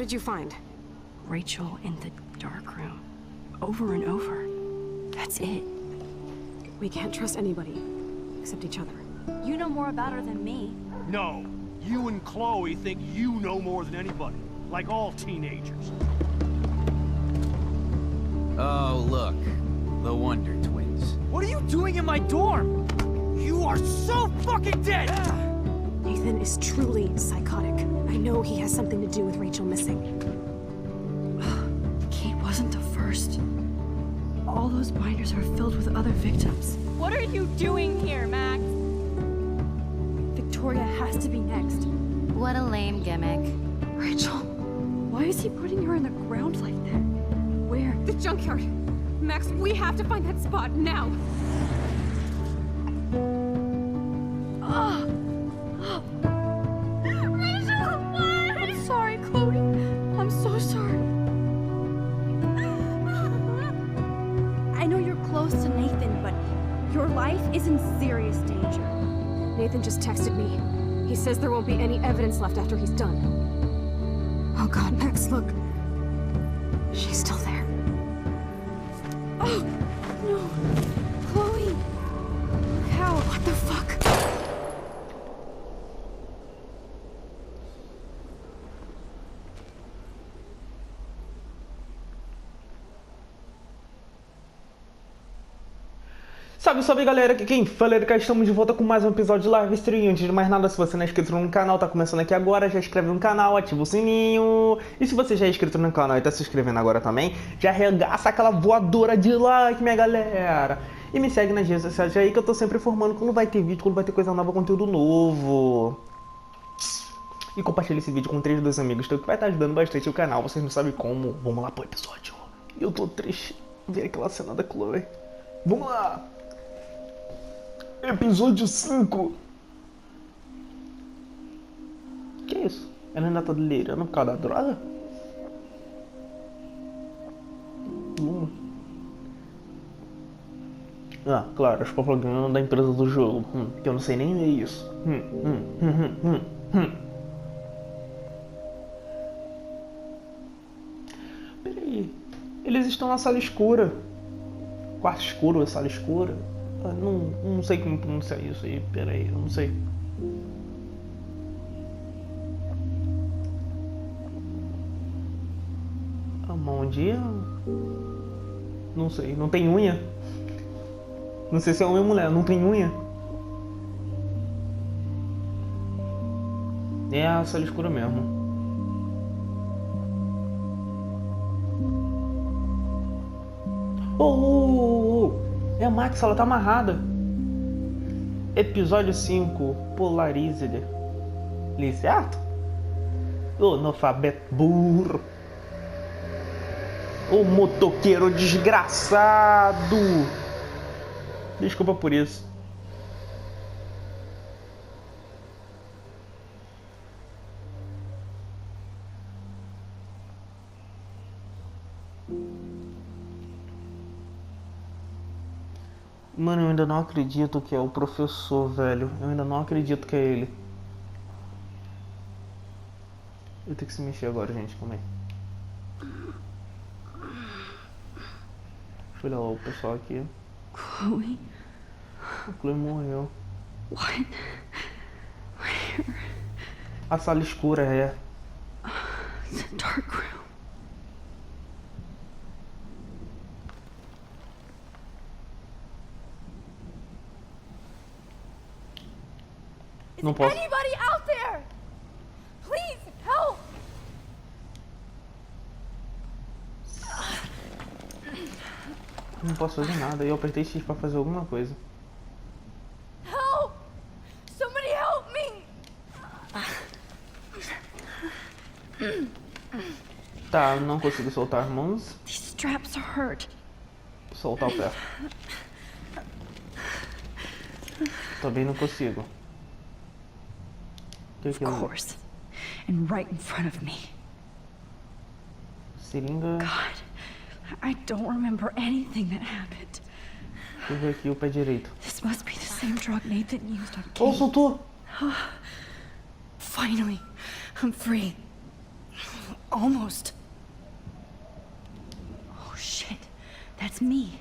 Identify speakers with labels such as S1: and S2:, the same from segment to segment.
S1: did you find?
S2: Rachel in the dark room. Over and over. That's it.
S1: We can't trust anybody, except each other.
S2: You know more about her than me.
S3: No, you and Chloe think you know more than anybody, like all teenagers.
S4: Oh, look. The Wonder Twins.
S5: What are you doing in my dorm? You are so fucking dead!
S1: Nathan is truly psychotic. I know he has something to do with Rachel missing.
S2: Kate wasn't the first. All those binders are filled with other victims.
S6: What are you doing here, Max?
S2: Victoria has to be next.
S7: What a lame gimmick.
S2: Rachel, why is he putting her in the ground like that? Where?
S1: The junkyard! Max, we have to find that spot now!
S2: Rachel, what? I'm sorry, Chloe. I'm so sorry. I know you're close to Nathan, but your life is in serious danger.
S1: Nathan just texted me. He says there won't be any evidence left after he's done. Oh God, Max, look. She's still there.
S2: Oh, no. Chloe. How?
S1: What the fuck?
S8: Salve, salve galera, aqui quem fala é cá, estamos de volta com mais um episódio de live stream. Antes de mais nada, se você não é inscrito no canal, tá começando aqui agora, já inscreve no canal, ativa o sininho. E se você já é inscrito no canal e tá se inscrevendo agora também, já arregaça aquela voadora de like, minha galera. E me segue nas redes sociais aí que eu tô sempre informando quando vai ter vídeo, quando vai ter coisa nova, conteúdo novo. E compartilha esse vídeo com 3 dos amigos que vai estar ajudando bastante o canal, vocês não sabem como. Vamos lá pro episódio. Eu tô triste, ver aquela cena da Chloe. Vamos lá! Episódio 5. Que isso? Ela ainda tá delirando por causa da droga? Ah, claro, as propaganda da empresa do jogo. Que eu não sei nem ler isso. Peraí. Eles estão na sala escura. Quarto escuro, sala escura. Não sei como pronunciar isso aí, peraí, eu não sei. A mão de... Não sei, não tem unha? Não sei se é homem ou mulher, não tem unha? É a sala escura mesmo. É a Max, ela tá amarrada. Episódio 5, Polarized. Li certo? Ô, analfabeto burro. Ô, motoqueiro desgraçado. Desculpa por isso. Mano, eu ainda não acredito que é o professor, velho. Eu ainda não acredito que é ele. Eu tenho que se mexer agora, gente. Calma aí. Deixa eu olhar o pessoal aqui.
S2: Chloe?
S8: A Chloe morreu.
S2: What? Where?
S8: A sala escura é.
S2: The dark room.
S8: Não posso.
S6: Anybody out there? Please help!
S8: Não posso fazer nada. Eu apertei X pra fazer alguma coisa.
S6: Help! Somebody help me!
S8: Tá, não consigo soltar as mãos.
S2: These straps are hurt.
S8: Soltar o pé. Também não consigo.
S2: Of course. And right in front of me.
S8: Seringa.
S2: God, I don't remember anything that happened.
S8: Deixa eu ver aqui o pé direito.
S2: This must be the same drug Nathan used on Kate.
S8: Oh, soltou!
S2: Finally, I'm free. Almost. Oh shit. That's me.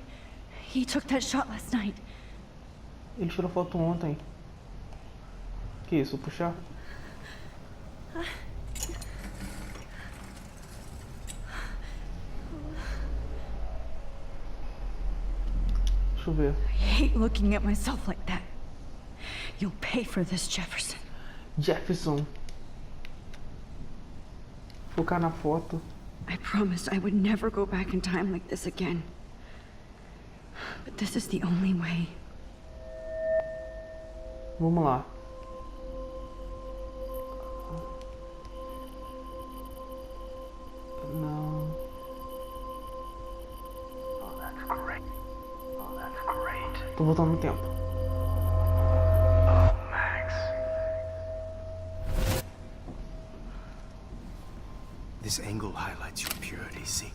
S2: He took that shot last night.
S8: Ele tirou foto ontem. Que isso, puxar? Deixa eu ver.
S2: I hate looking at myself like that. You'll pay for this, Jefferson.
S8: Jefferson. Focar na foto.
S2: I promised I would never go back in time like this again. But this is the only way.
S8: Vamos lá. Não.
S3: Oh, that's great. Oh, that's great.
S8: Tô voltando no tempo.
S3: Oh, Max.
S9: This angle highlights your purity, see?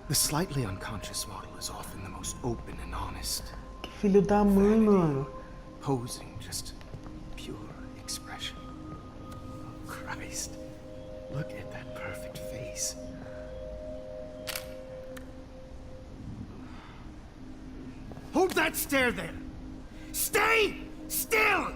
S9: The slightly unconscious model is often the most open and honest.
S8: Que filho da mãe, mano.
S9: Posing just pure expression. Oh, Christ. Look at that perfect face. Hold that stare there! Stay still!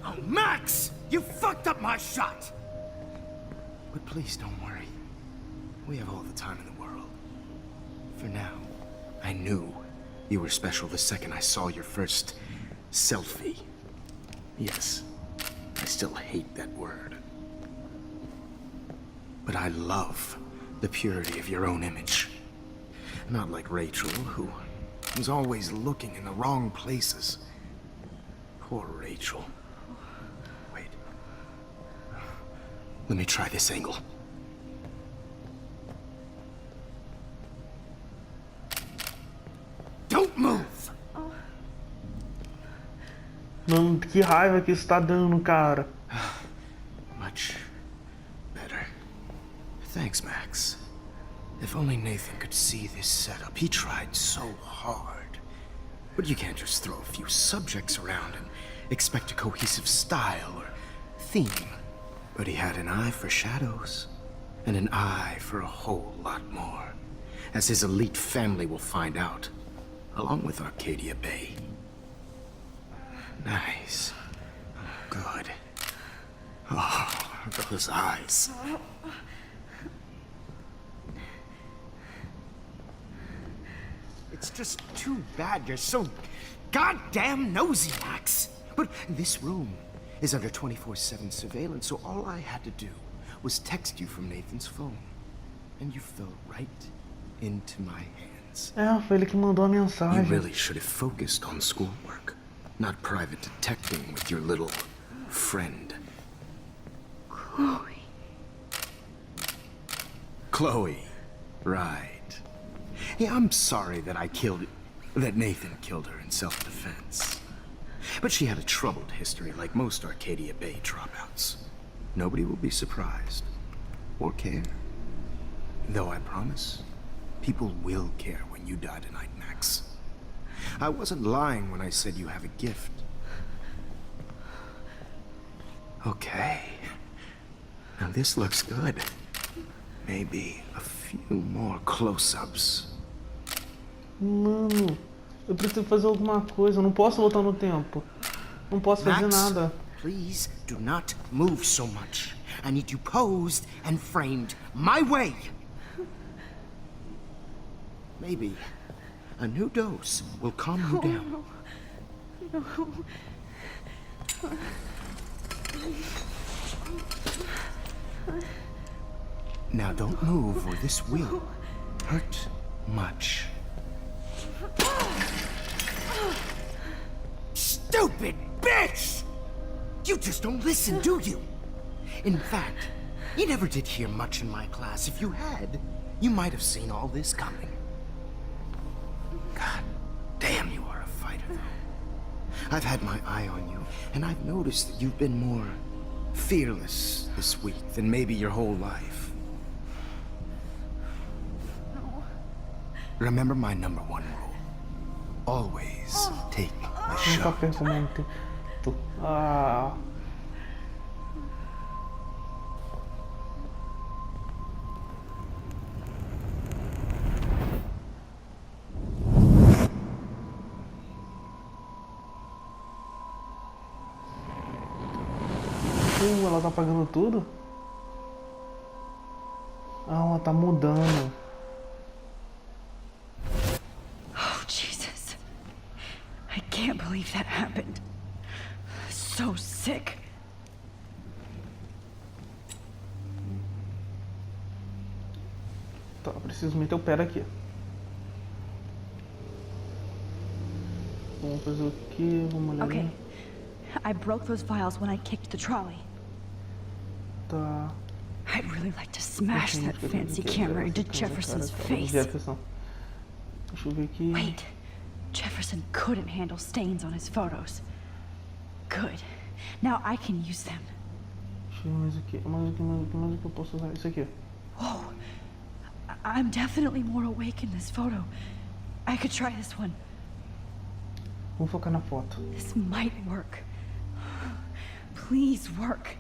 S9: Oh, Max! You fucked up my shot! But please don't worry. We have all the time in the world. For now, I knew you were special the second I saw your first selfie. Yes, I still hate that word. But I love the purity of your own image. Not like Rachel, who was always looking in the wrong places. Poor Rachel. Wait. Let me try this angle. Don't move!
S8: Mano, que raiva que isso tá dando, cara.
S9: Much better. Thanks, Max. If only Nathan could see this setup. He tried so hard. But you can't just throw a few subjects around and expect a cohesive style or theme. But he had an eye for shadows, and an eye for a whole lot more, as his elite family will find out, along with Arcadia Bay. Nice. Good. Oh, those eyes. It's just too bad you're so goddamn nosy, Max. But this room is under 24/7 surveillance, so all I had to do was text you from Nathan's phone. And you fell right into my hands.
S8: É, foi ele que mandou a
S9: You
S8: mensagem.
S9: really should have focused on schoolwork, not private detecting with your little friend.
S2: Chloe.
S9: Chloe, right. Yeah, I'm sorry that Nathan killed her in self-defense. But she had a troubled history like most Arcadia Bay dropouts. Nobody will be surprised or care. Though I promise, people will care when you die tonight, Max. I wasn't lying when I said you have a gift. Okay. Now this looks good. Maybe a few more close-ups.
S8: Mano, eu preciso fazer alguma coisa. Eu não posso voltar no tempo. Não posso fazer
S9: Max,
S8: nada.
S9: please do not move so much. I need you posed and framed my way. Maybe a new dose will calm you down. Now don't move or this will hurt much. Stupid bitch! You just don't listen, do you? In fact, you never did hear much in my class. If you had, you might have seen all this coming. God damn, you are a fighter, though. I've had my eye on you, and I've noticed that you've been more fearless this week than maybe your whole life. Remember my #1 rule. Always take the
S8: Nunca
S9: shot.
S8: perco o momento. Ah. Ela tá apagando tudo? Ah, ela tá mudando.
S2: Oh, Jesus. I can't believe that happened. So sick.
S8: Tá, preciso meter o pé aqui. Vamos fazer o quê? Vamos olhar.
S2: Okay. I broke those files when I kicked the trolley.
S8: Tá.
S2: I'd really like to smash that fancy camera into Jefferson's face.
S8: Jefferson. Deixa eu ver aqui.
S2: Wait. Jefferson couldn't handle stains on his photos. Good. Now I can use them.
S8: Deixa eu ver mais aqui. Mais o que eu posso usar? Isso aqui.
S2: Whoa. I'm definitely more awake in this photo. I could try this one.
S8: Vamos focar na foto.
S2: This might work. Please work.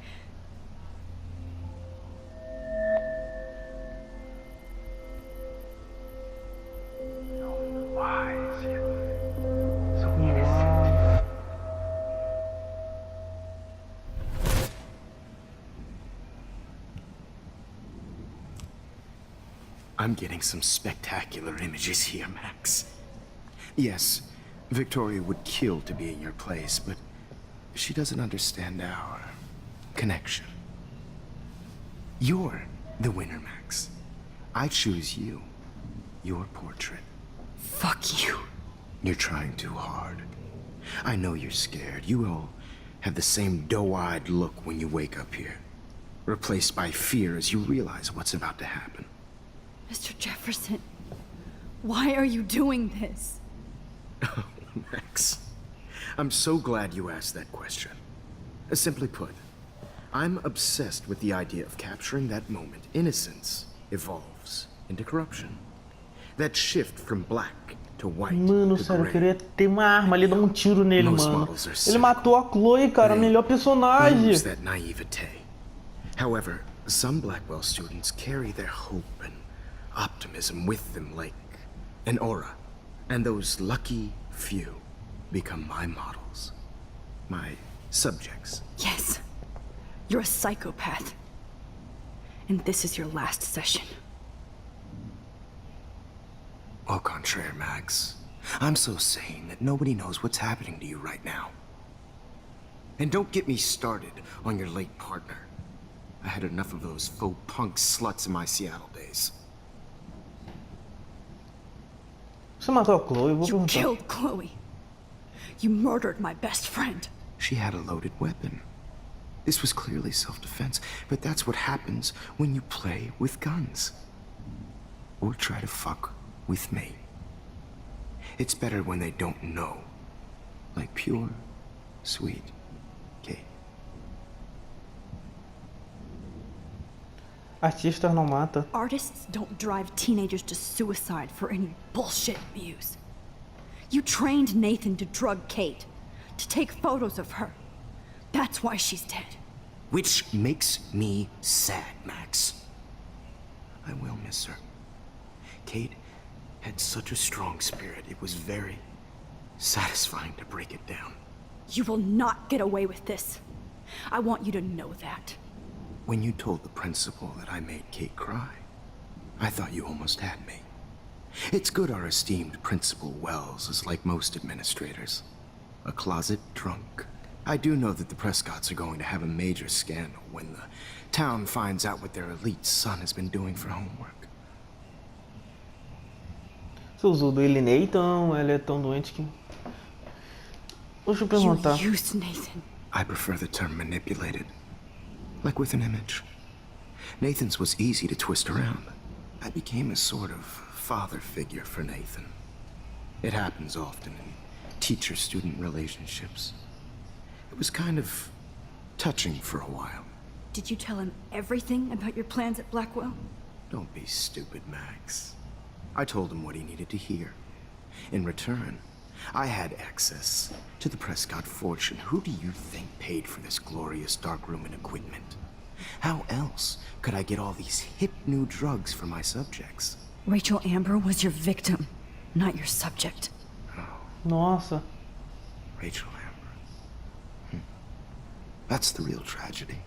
S9: I'm getting some spectacular images here, Max. Yes, Victoria would kill to be in your place, but she doesn't understand our connection. You're the winner, Max. I choose you. Your portrait.
S2: Fuck you.
S9: You're trying too hard. I know you're scared. You all have the same doe-eyed look when you wake up here, replaced by fear as you realize what's about to happen.
S2: Mr. Jefferson, why are you doing this?
S9: Oh, Max. I'm so glad you asked that question. Simply put, I'm obsessed with the idea of capturing that moment innocence evolves into corruption. That shift from black to white
S8: Mano,
S9: to
S8: sério, eu
S9: gray.
S8: queria ter uma arma ali, dar um tiro nele,
S9: Most
S8: mano.
S9: models are
S8: Ele
S9: cynical.
S8: matou a Chloe, cara, a melhor personagem.
S9: Lose that naivete. However, some Blackwell students carry their hope and optimism with them like an aura. And those lucky few become my models. My subjects.
S2: Yes, you're a psychopath. And this is your last session.
S9: Au contraire, Max. I'm so sane that nobody knows what's happening to you right now. And don't get me started on your late partner. I had enough of those faux punk sluts in my Seattle days.
S8: Você matou a Chloe? Eu vou
S2: You
S8: perguntar.
S2: killed Chloe. You murdered my best friend.
S9: She had a loaded weapon. This was clearly self-defense, but that's what happens when you play with guns. Or try to fuck with me. It's better when they don't know. Like pure, sweet Kate.
S8: Artistas não mata.
S2: Artists don't drive teenagers to suicide for any bullshit views. You trained Nathan to drug Kate, to take photos of her. That's why she's dead.
S9: Which makes me sad, Max. I will miss her. Kate had such a strong spirit, it was very satisfying to break it down.
S2: You will not get away with this. I want you to know that.
S9: When you told the principal that I made Kate cry, I thought you almost had me. It's good our esteemed Principal Wells is like most administrators. A closet drunk. I do know that the Prescotts are going to have a major scandal when the town finds out what their elite son has been doing for homework.
S8: Você usou do ele Nathan, ele é tão doente que... Deixa eu perguntar.
S2: You used Nathan.
S9: I prefer the term manipulated. Like with an image. Nathan's was easy to twist around. I became a sort of father figure for Nathan. It happens often in teacher-student relationships. It was kind of touching for a while.
S2: Did you tell him everything about your plans at Blackwell?
S9: Don't be stupid, Max. I told him what he needed to hear. In return, I had access to the Prescott fortune. Who do you think paid for this glorious darkroom and equipment? How else could I get all these hip new drugs for my subjects?
S2: Rachel Amber was your victim, not your subject.
S8: Nossa.
S9: Rachel Amber. That's the real tragedy.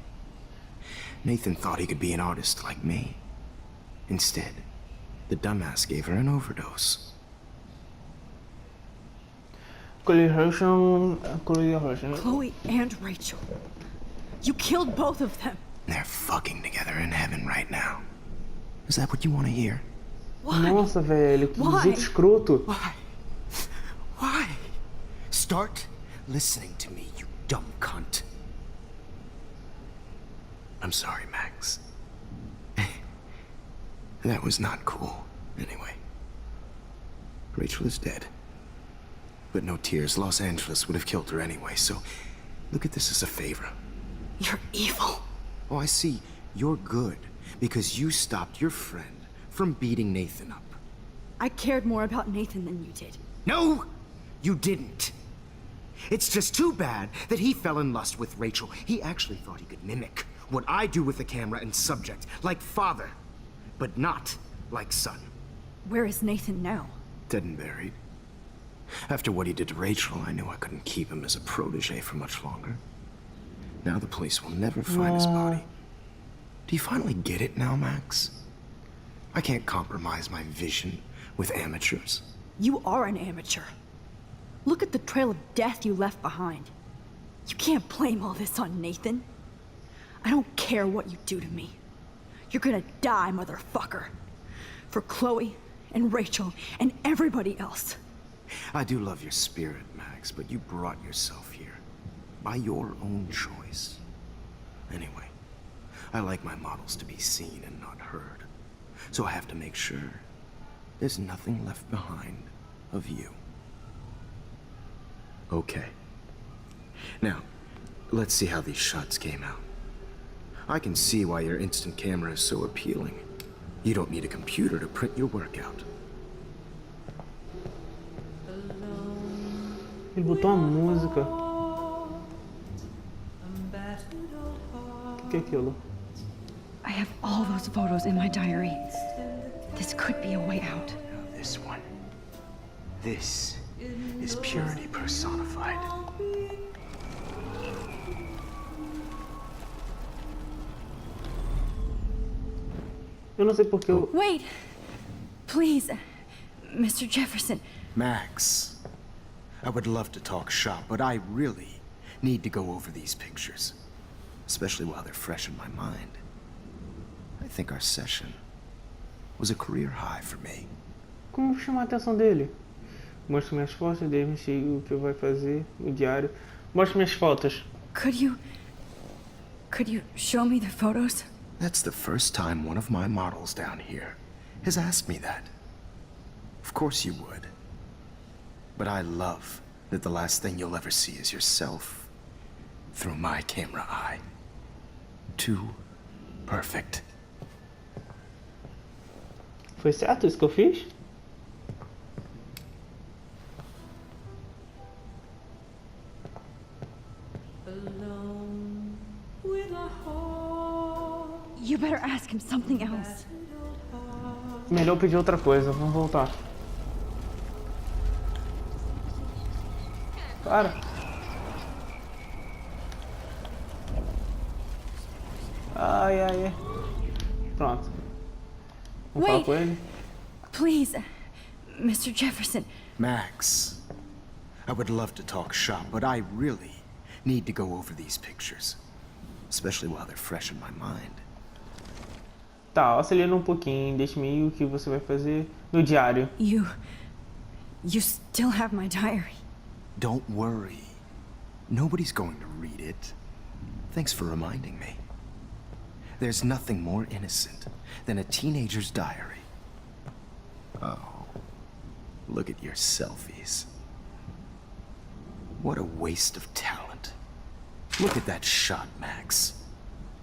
S9: Nathan thought he could be an artist like me. Instead, the dumbass gave her an overdose.
S2: Chloe and Rachel. You killed both of them.
S9: They're fucking together in heaven right now. Is that what you want to hear?
S2: Why?
S8: Nossa, velho, que jeito escroto.
S9: Why? Start listening to me, you dumb cunt. I'm sorry, Max. That was not cool. Anyway, Rachel is dead. But no tears. Los Angeles would have killed her anyway, so look at this as a favor.
S2: You're evil.
S9: Oh, I see. You're good because you stopped your friend from beating Nathan up.
S2: I cared more about Nathan than you did.
S9: No, you didn't. It's just too bad that he fell in lust with Rachel. He actually thought he could mimic what I do with the camera and subject, like father, but not like son.
S2: Where is Nathan now?
S9: Dead and buried. After what he did to Rachel, I knew I couldn't keep him as a protege for much longer. Now the police will never find his body. Do you finally get it now, Max? I can't compromise my vision with amateurs.
S2: You are an amateur. Look at the trail of death you left behind. You can't blame all this on Nathan. I don't care what you do to me. You're gonna die, motherfucker. For Chloe and Rachel and everybody else.
S9: I do love your spirit, Max, but you brought yourself here by your own choice. Anyway, I like my models to be seen and not heard, so I have to make sure there's nothing left behind of you. Okay. Now, let's see how these shots came out. I can see why your instant camera is so appealing. You don't need a computer to print your work out.
S8: Ele botou a música. O que é aquilo?
S2: I have all those photos in my diary. This could be a way out.
S9: This one. This is purity personified.
S8: Eu não sei porque eu...
S2: Wait! Please, Mr. Jefferson.
S9: Max, I would love to talk shop, but I really need to go over these pictures. Especially while they're fresh in my mind. I think our session was a career high for me.
S8: Como chamar a atenção dele? Mostre minhas fotos, deixe o que vai fazer no diário. Mostre minhas fotos.
S2: Could you show me the photos?
S9: That's the first time one of my models down here has asked me that. Of course you would. But I love that the last thing you'll ever see is yourself through my camera eye. Too perfect.
S8: Foi certo isso que eu fiz?
S2: You better ask him something else.
S8: Melhor pedir outra coisa, vamos voltar. Para. Ai, ai, ai. Pronto. Vamos falar com ele.
S2: Please, Mr. Jefferson.
S9: Max, I would love to talk shop, but I really need to go over these pictures. Especially while they're fresh in my mind.
S8: Tá, acelera um pouquinho, deixe-me o que você vai fazer no diário.
S2: You still have my diary.
S9: Don't worry. Nobody's going to read it. Thanks for reminding me. There's nothing more innocent than a teenager's diary. Oh, look at your selfies. What a waste of talent. Look at that shot, Max.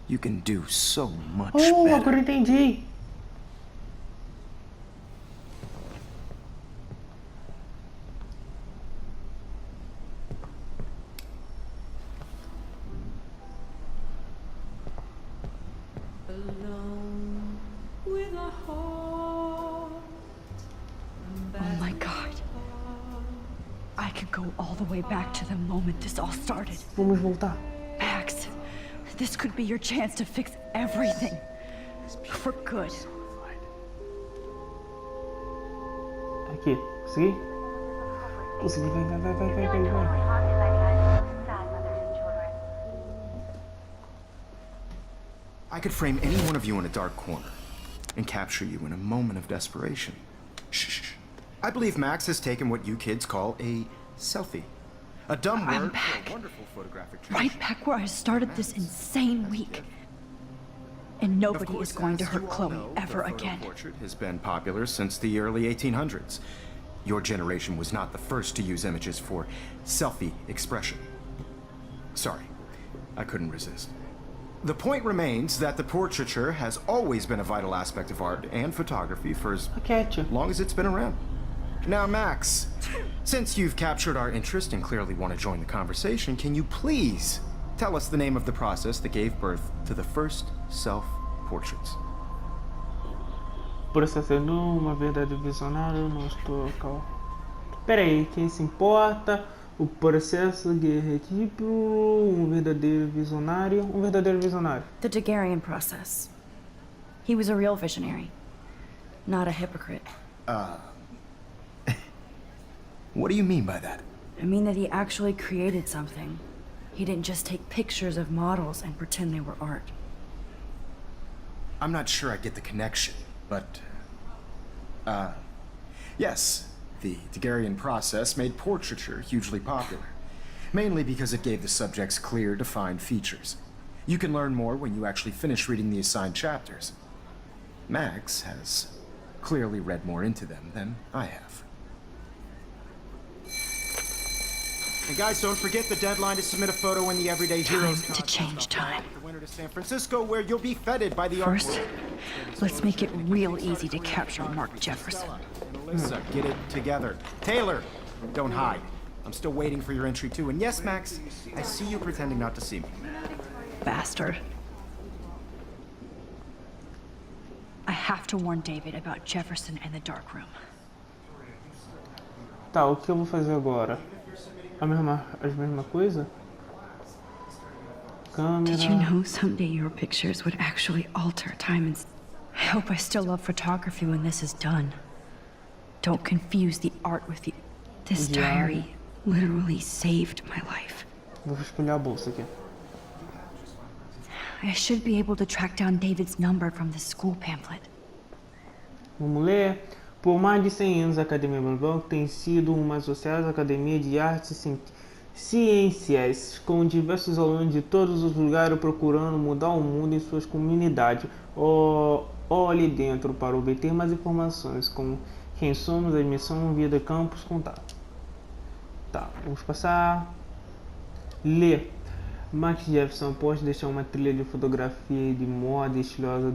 S9: You can do so much better.
S8: Agora entendi.
S2: Oh my god. I could go all the way back to the moment this all started.
S8: Vamos voltar.
S2: Max, this could be your chance to fix everything. For good.
S8: Aqui, consegui? Consegui, vai.
S9: I could frame any one of you in a dark corner and capture you in a moment of desperation. Shh. I believe Max has taken what you kids call a selfie. A dumb word for a wonderful photographic tradition.
S2: Right back where I started this insane week. And nobody is going to hurt Chloe ever again.
S9: The portrait has been popular since the early 1800s. Your generation was not the first to use images for selfie expression. Sorry, I couldn't resist. The point remains that the portraiture has always been a vital aspect of art and photography for as long as it's been around. Now, Max, since you've captured our interest and clearly want to join the conversation, can you please tell us the name of the process that gave birth to the first self-portraits?
S8: Processando uma verdade visionária, não estou calmo. Pera aí, quem se importa? O processo tipo verdadeiro visionário. Verdadeiro visionário.
S2: The Daguerrean process. He was a real visionary, not a hypocrite.
S9: What do you mean by that?
S2: I mean that he actually created something. He didn't just take pictures of models and pretend they were art.
S9: I'm not sure I get the connection, but... yes, the Daguerrean process made portraiture hugely popular, mainly because it gave the subjects clear, defined features. You can learn more when you actually finish reading the assigned chapters. Max has clearly read more into them than I have. And guys, don't forget the deadline to submit a photo in the Everyday Heroes
S2: to change time.
S9: The winter to San Francisco, where you'll be feted by the
S2: First, let's make it real easy to capture Mark Jefferson.
S9: Melissa, get it together. Taylor, don't hide. I'm still waiting for your entry too. And yes, Max, I see you pretending not to see me.
S2: Bastard. I have to warn David about Jefferson and the dark room.
S8: Tá, o que eu vou fazer agora? As mesma coisa? Câmera.
S2: Did you know someday your pictures would actually alter time and... I hope I still love photography when this is done. Don't confuse the art with the... This diary literally saved my life.
S8: Vou escolher a bolsa aqui.
S2: I should be able to track down David's number from the school pamphlet.
S8: Vamos ler. Por mais de 100 anos, a Academia Blackwell tem sido uma sociais academia de artes e ciências, com diversos alunos de todos os lugares procurando mudar o mundo em suas comunidades. Olhe dentro para obter mais informações, como quem somos, admissão, vida, campus, contato. Tá, vamos passar. Ler. Max Jefferson pode deixar uma trilha de fotografia de moda estilosa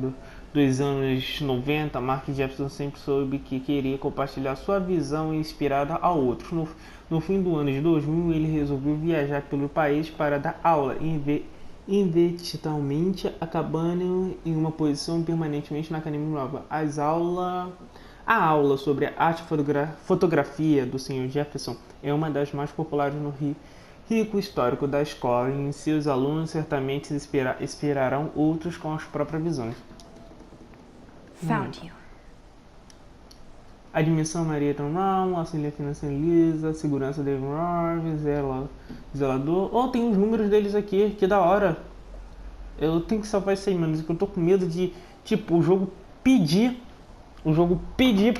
S8: dos anos 90. Mark Jefferson sempre soube que queria compartilhar sua visão e inspirada a outros. No fim do ano de 2000, ele resolveu viajar pelo país para dar aula, eventualmente acabando em uma posição permanentemente na Academia Nova. A aula sobre a arte e fotografia do Sr. Jefferson é uma das mais populares no rico histórico da escola, e em seus alunos certamente inspirarão outros com as próprias visões.
S2: Found you.
S8: Admissão Maria Brown, auxílio financeiro Lisa, segurança David Marv, zelador. Tem os números deles aqui, que da hora. Eu tenho que salvar isso aí, mano. Eu tô com medo de, tipo, o jogo pedir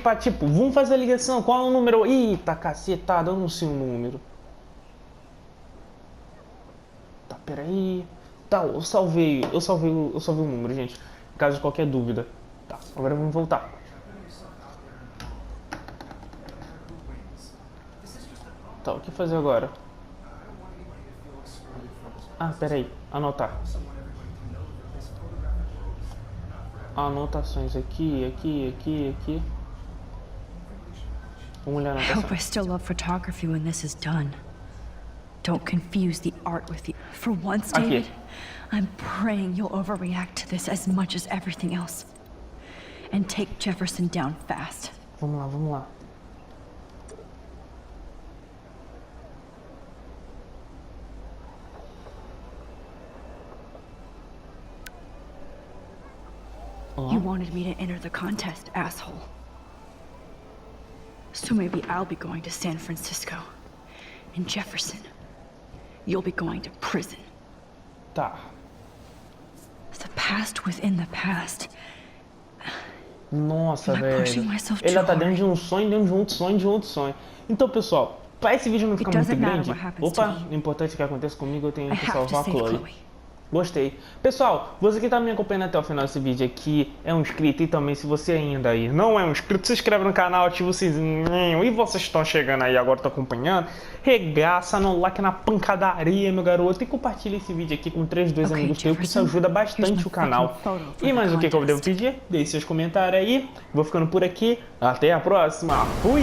S8: pra, tipo, vamos fazer a ligação, qual é o número? Eita, cacetada, eu não sei o número. Tá, peraí. Tá, eu salvei o número, gente. Caso de qualquer dúvida. Tá, agora vamos voltar. Tá, o que fazer agora? Ah, peraí, anotar. Anotações aqui.
S2: I
S8: Vamos olhar a anotação.
S2: hope I still love photography when this is done. Don't confuse the art with the... For once, David, I'm praying you'll overreact to this as much as everything else. And take Jefferson down fast.
S8: Vamos lá, vamos lá.
S2: You wanted me to enter the contest, asshole. So maybe I'll be going to San Francisco. And Jefferson, you'll be going to prison.
S8: Tá.
S2: The past within the past.
S8: Nossa, velho. Ele tá dentro de um sonho, dentro de um outro sonho, de outro sonho. Então, pessoal, pra esse vídeo não ficar muito grande... Opa, o importante que aconteça comigo, eu tenho que salvar a Chloe. Gostei. Pessoal, você que tá me acompanhando até o final desse vídeo aqui é um inscrito, e também se você ainda aí não é um inscrito, se inscreve no canal, ativa o sininho, e vocês estão chegando aí agora, estão acompanhando, regaça no like na pancadaria, meu garoto, e compartilha esse vídeo aqui com 3, 2 amigos teus, que isso ajuda bastante o canal. E mais o que eu devo pedir? Deixe seus comentários aí, vou ficando por aqui, até a próxima, fui!